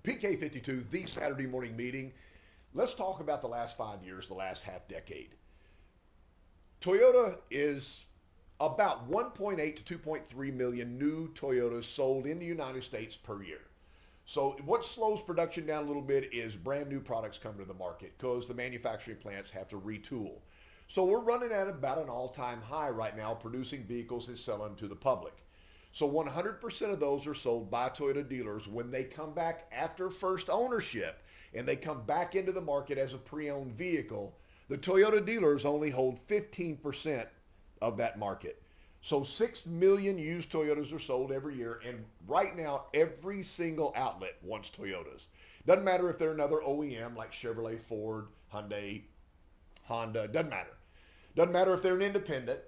PK52, the Saturday morning meeting. Let's talk about the last 5 years, the last half decade. Toyota is about 1.8 to 2.3 million new Toyotas sold in the United States per year. So what slows production down a little bit is brand new products coming to the market because the manufacturing plants have to retool. So we're running at about an all-time high right now, producing vehicles and selling to the public. So 100% of those are sold by Toyota dealers when they come back after first ownership and they come back into the market as a pre-owned vehicle. The Toyota dealers only hold 15% of that market. So 6 million used Toyotas are sold every year, and right now every single outlet wants Toyotas. Doesn't matter if they're another OEM like Chevrolet, Ford, Hyundai, Honda, doesn't matter. Doesn't matter if they're an independent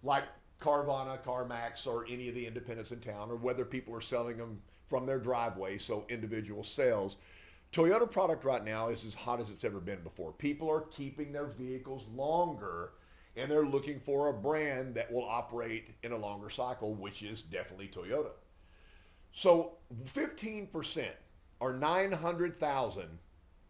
like Carvana, CarMax, or any of the independents in town, or whether people are selling them from their driveway, so individual sales. Toyota product right now is as hot as it's ever been before. People are keeping their vehicles longer, and they're looking for a brand that will operate in a longer cycle, which is definitely Toyota. So 15%, or 900,000,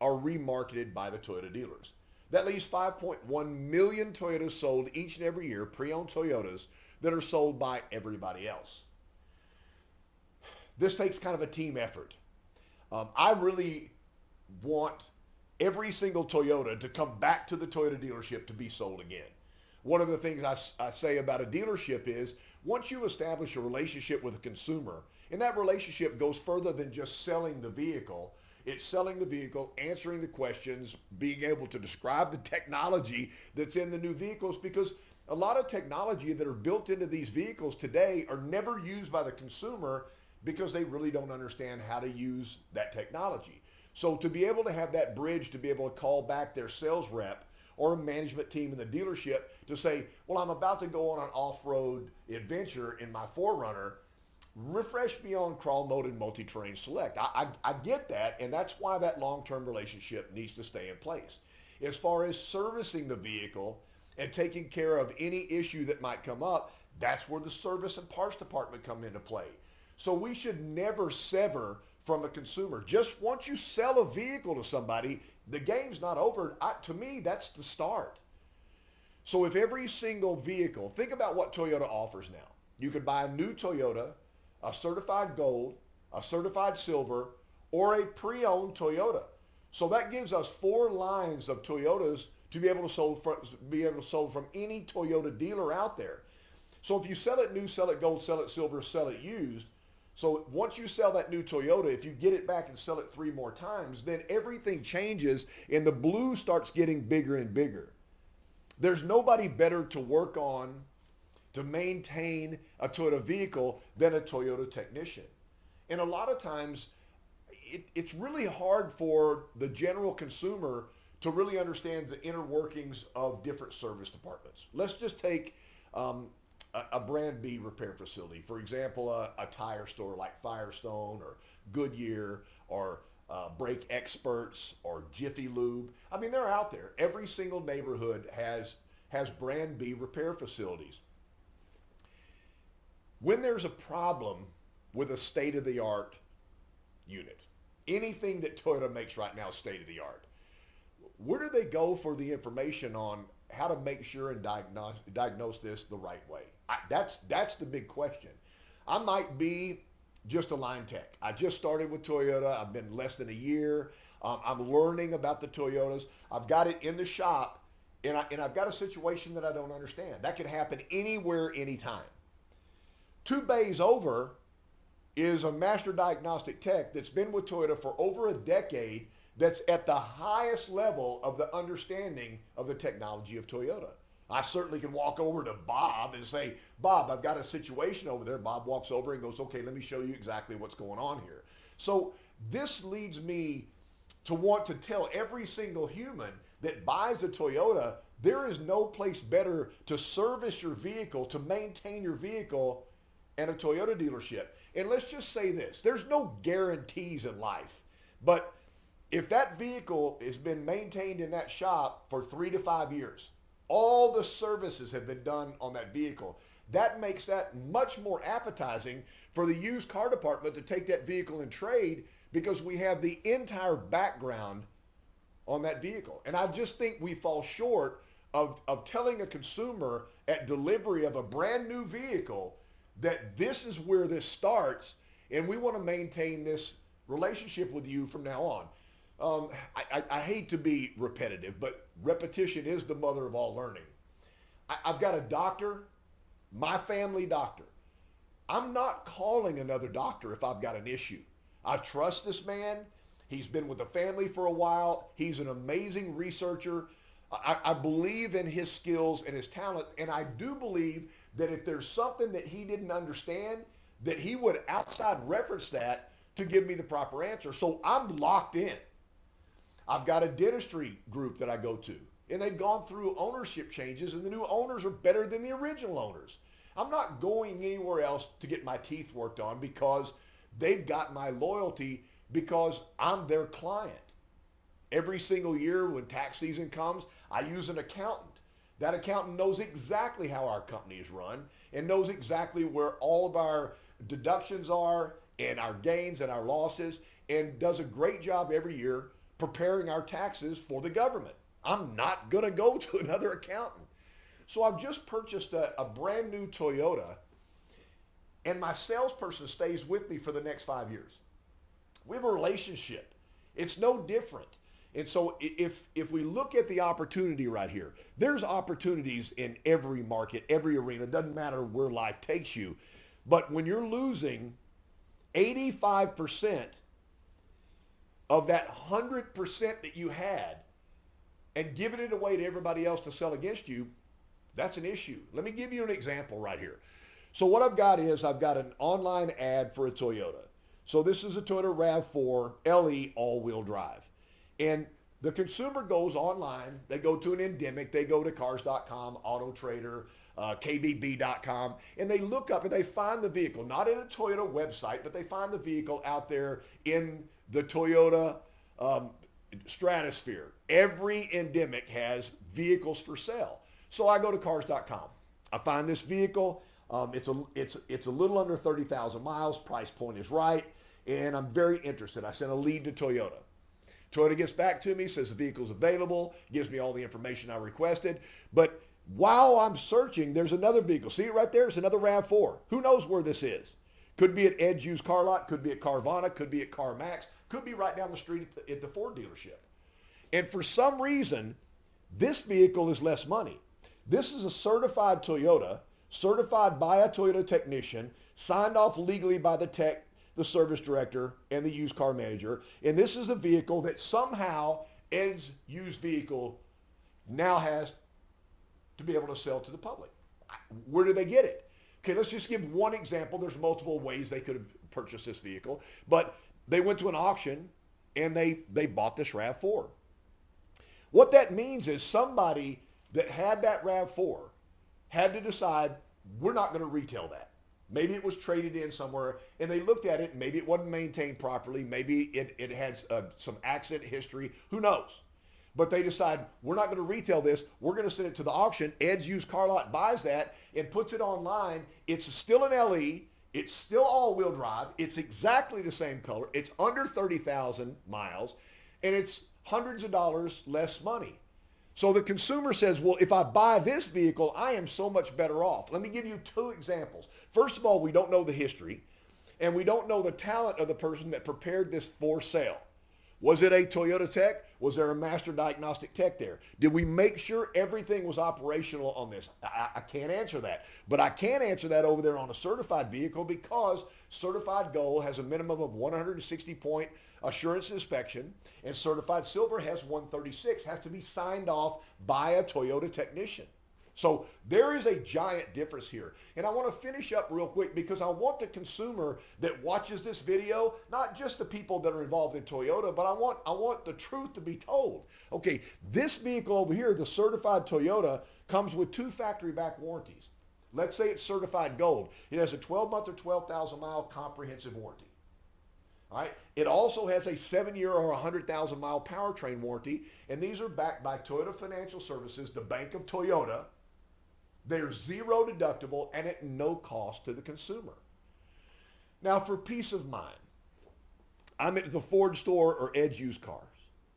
are remarketed by the Toyota dealers. That leaves 5.1 million Toyotas sold each and every year, pre-owned Toyotas, that are sold by everybody else. This takes kind of a team effort. I really want every single Toyota to come back to the Toyota dealership to be sold again. One of the things I say about a dealership is once you establish a relationship with a consumer, and that relationship goes further than just selling the vehicle, it's selling the vehicle, answering the questions, being able to describe the technology that's in the new vehicles, because a lot of technology that are built into these vehicles today are never used by the consumer because they really don't understand how to use that technology. So to be able to have that bridge, to be able to call back their sales rep or a management team in the dealership to say, well, I'm about to go on an off-road adventure in my 4Runner, refresh me on crawl mode and multi-terrain select. I get that, and that's why that long-term relationship needs to stay in place. As far as servicing the vehicle and taking care of any issue that might come up, that's where the service and parts department come into play. So we should never sever from a consumer. Just once you sell a vehicle to somebody, the game's not over. To me, that's the start. So if every single vehicle, think about what Toyota offers now. You could buy a new Toyota, a certified gold, a certified silver, or a pre-owned Toyota. So that gives us 4 lines of Toyotas to be able to sold from any Toyota dealer out there. So if you sell it new, sell it gold, sell it silver, sell it used. So once you sell that new Toyota, if you get it back and sell it 3 more times, then everything changes and the blue starts getting bigger and bigger. There's nobody better to work on to maintain a Toyota vehicle than a Toyota technician. And a lot of times it's really hard for the general consumer to really understand the inner workings of different service departments. Let's just take a brand B repair facility. For example, a tire store like Firestone or Goodyear or Brake Experts or Jiffy Lube. I mean, they're out there. Every single neighborhood has brand B repair facilities. When there's a problem with a state-of-the-art unit, anything that Toyota makes right now is state-of-the-art, where do they go for the information on how to make sure and diagnose this the right way? That's the big question. I might be just a line tech. I just started with Toyota. I've been less than a year. I'm learning about the Toyotas. I've got it in the shop, and I've got a situation that I don't understand. That can happen anywhere, anytime. 2 bays over is a master diagnostic tech that's been with Toyota for over a decade, that's at the highest level of the understanding of the technology of Toyota. I certainly can walk over to Bob and say, Bob, I've got a situation over there. Bob walks over and goes, okay, let me show you exactly what's going on here. So this leads me to want to tell every single human that buys a Toyota, there is no place better to service your vehicle, to maintain your vehicle, and a Toyota dealership. And let's just say this, there's no guarantees in life, but if that vehicle has been maintained in that shop for 3 to 5 years, all the services have been done on that vehicle, that makes that much more appetizing for the used car department to take that vehicle in trade because we have the entire background on that vehicle. And I just think we fall short of telling a consumer at delivery of a brand new vehicle that this is where this starts and we want to maintain this relationship with you from now on. I hate to be repetitive, but repetition is the mother of all learning. I've got a doctor, my family doctor. I'm not calling another doctor if I've got an issue. I trust this man. He's been with the family for a while. He's an amazing researcher. I believe in his skills and his talent, and I do believe that if there's something that he didn't understand, that he would outside reference that to give me the proper answer. So I'm locked in. I've got a dentistry group that I go to, and they've gone through ownership changes, and the new owners are better than the original owners. I'm not going anywhere else to get my teeth worked on because they've got my loyalty because I'm their client. Every single year when tax season comes, I use an accountant. That accountant knows exactly how our company is run and knows exactly where all of our deductions are and our gains and our losses and does a great job every year preparing our taxes for the government. I'm not going to go to another accountant. So I've just purchased a brand new Toyota, and my salesperson stays with me for the next 5 years. We have a relationship. It's no different. And so if we look at the opportunity right here, there's opportunities in every market, every arena. It doesn't matter where life takes you. But when you're losing 85% of that 100% that you had and giving it away to everybody else to sell against you, that's an issue. Let me give you an example right here. So what I've got is I've got an online ad for a Toyota. So this is a Toyota RAV4 LE all-wheel drive. And the consumer goes online, they go to an endemic, they go to cars.com, Auto Trader, KBB.com, and they look up and they find the vehicle, not in a Toyota website, but they find the vehicle out there in the Toyota stratosphere. Every endemic has vehicles for sale. So I go to cars.com. I find this vehicle. It's a little under 30,000 miles. Price point is right. And I'm very interested. I sent a lead to Toyota. Toyota gets back to me, says the vehicle's available, gives me all the information I requested. But while I'm searching, there's another vehicle. See it right there? It's another RAV4. Who knows where this is? Could be at Ed's used car lot, could be at Carvana, could be at CarMax, could be right down the street at the Ford dealership. And for some reason, this vehicle is less money. This is a certified Toyota, certified by a Toyota technician, signed off legally by the tech, the service director, and the used car manager. And this is a vehicle that somehow Ed's used vehicle now has to be able to sell to the public. Where do they get it? Okay, let's just give one example. There's multiple ways they could have purchased this vehicle, but they went to an auction and they bought this RAV4. What that means is somebody that had that RAV4 had to decide, we're not going to retail that. Maybe it was traded in somewhere and they looked at it. Maybe it wasn't maintained properly. Maybe it had some accident history. Who knows? But they decide, we're not going to retail this. We're going to send it to the auction. Ed's used car lot buys that and puts it online. It's still an LE. It's still all-wheel drive. It's exactly the same color. It's under 30,000 miles and it's hundreds of dollars less money. So the consumer says, well, if I buy this vehicle, I am so much better off. Let me give you two examples. First of all, we don't know the history, and we don't know the talent of the person that prepared this for sale. Was it a Toyota tech? Was there a master diagnostic tech there? Did we make sure everything was operational on this? I can't answer that. But I can answer that over there on a certified vehicle because Certified Gold has a minimum of 160-point assurance inspection, and Certified Silver has 136, has to be signed off by a Toyota technician. So there is a giant difference here. And I want to finish up real quick because I want the consumer that watches this video, not just the people that are involved in Toyota, but I want the truth to be told. Okay, this vehicle over here, the certified Toyota, comes with 2 factory-back warranties. Let's say it's certified gold. It has a 12-month or 12,000-mile comprehensive warranty. All right. It also has a 7-year or 100,000-mile powertrain warranty, and these are backed by Toyota Financial Services, the Bank of Toyota, They're zero deductible and at no cost to the consumer. Now, for peace of mind, I'm at the Ford store or Edge Used Cars,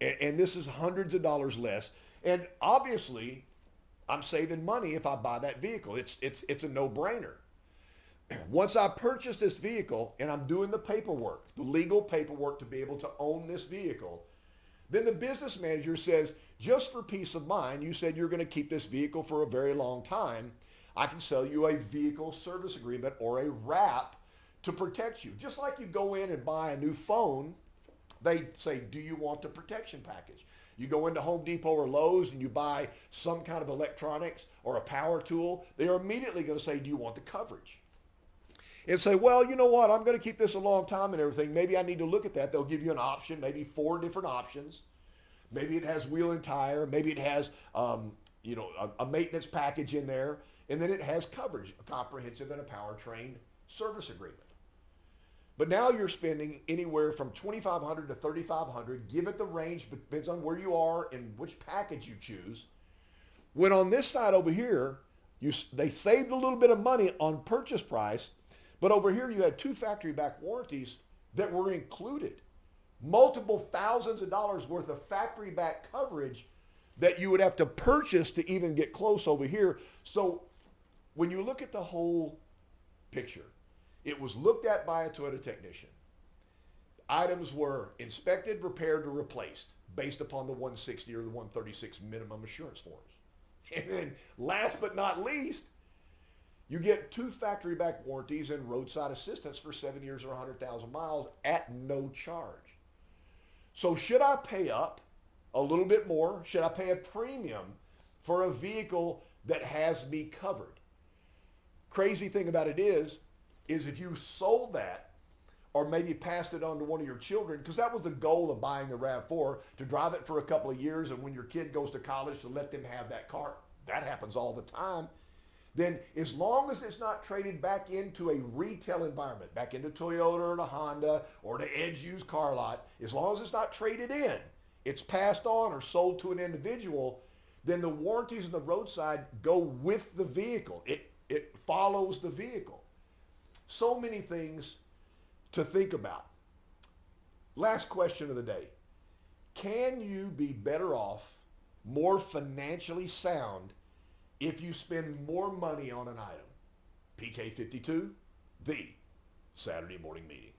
and this is hundreds of dollars less. And obviously, I'm saving money if I buy that vehicle. It's a no-brainer. Once I purchase this vehicle and I'm doing the paperwork, the legal paperwork to be able to own this vehicle, then the business manager says, just for peace of mind, you said you're going to keep this vehicle for a very long time. I can sell you a vehicle service agreement or a wrap to protect you. Just like you go in and buy a new phone, they say, do you want the protection package? You go into Home Depot or Lowe's and you buy some kind of electronics or a power tool, they are immediately going to say, do you want the coverage? And say, well, you know what, I'm going to keep this a long time and everything. Maybe I need to look at that. They'll give you an option, maybe 4 different options. Maybe it has wheel and tire. Maybe it has, a maintenance package in there. And then it has coverage, a comprehensive and a powertrain service agreement. But now you're spending anywhere from $2,500 to $3,500. Give it the range, but depends on where you are and which package you choose. When on this side over here, they saved a little bit of money on purchase price, but over here you had 2 factory-back warranties that were included. Multiple thousands of dollars worth of factory-back coverage that you would have to purchase to even get close over here. So when you look at the whole picture, it was looked at by a Toyota technician. Items were inspected, repaired, or replaced based upon the 160 or the 136 minimum assurance forms. And then last but not least, you get 2 factory-back warranties and roadside assistance for 7 years or 100,000 miles at no charge. So should I pay up a little bit more? Should I pay a premium for a vehicle that has me covered? Crazy thing about it is if you sold that or maybe passed it on to one of your children, because that was the goal of buying the RAV4, to drive it for a couple of years, and when your kid goes to college to let them have that car. That happens all the time. Then as long as it's not traded back into a retail environment, back into Toyota or to Honda or to Edge Used Car Lot, as long as it's not traded in, it's passed on or sold to an individual, then the warranties and the roadside go with the vehicle. It follows the vehicle. So many things to think about. Last question of the day. Can you be better off, more financially sound, if you spend more money on an item? PK52, the Saturday Morning Meeting.